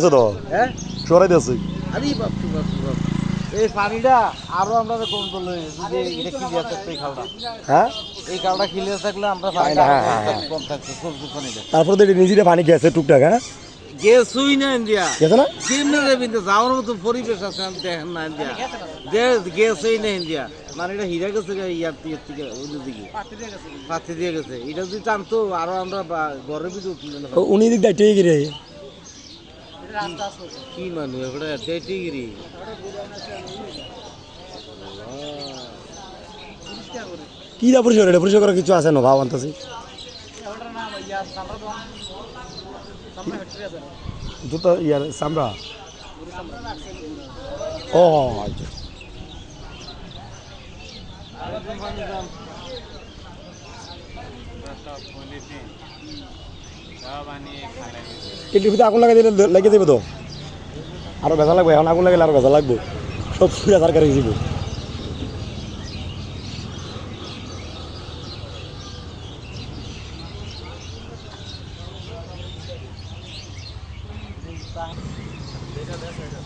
তো হ্যাঁ সরাই দিয়েছি আরে বাপ এই পানিটা আরো আমরা কন্ট্রোল হয়ে গেছে যে এটা ক্লিয়ার থাকতো এই খালটা হ্যাঁ এই খালটা ক্লিয়ার থাকলে আমরা পানিটা, হ্যাঁ, হ্যাঁ, হ্যাঁ। কম থাকতো সবজি পানিটা তারপরে তো নিজেরা পানি গেছে টুকটাক, হ্যাঁ গেছুই না ইন্ডিয়া গেছে না কেমনে যাবি যাওয়ার মতো পরিবেশ আছে আমি দেখেন না ইন্ডিয়া যে গেছেই না ইন্ডিয়া মানে এটা হিরা গেছে ইয়ার থেকে অন্যদিকে পাত্তি দিয়ে গেছে এটা যদি টানতো আরো আমরা ঘরের ভিতরে উঠলে না উনি দিক দায়িত্ব গিরে কি মানুষ এবারে দেটিগিরি কি দা পরিষ্কার এটা পরিষ্কার করার কিছু আছে না ভাব আনতেছি জুতা ইয়ার সামরা ও আচ্ছা কিন্তু আগুন লাগাই দিলে লেগে যাবে তো আরো ভেজা লাগবে এখন আগুন লাগালে আরো ভেজা লাগবে সব ফুরা সরকার হয়ে যাবে এটা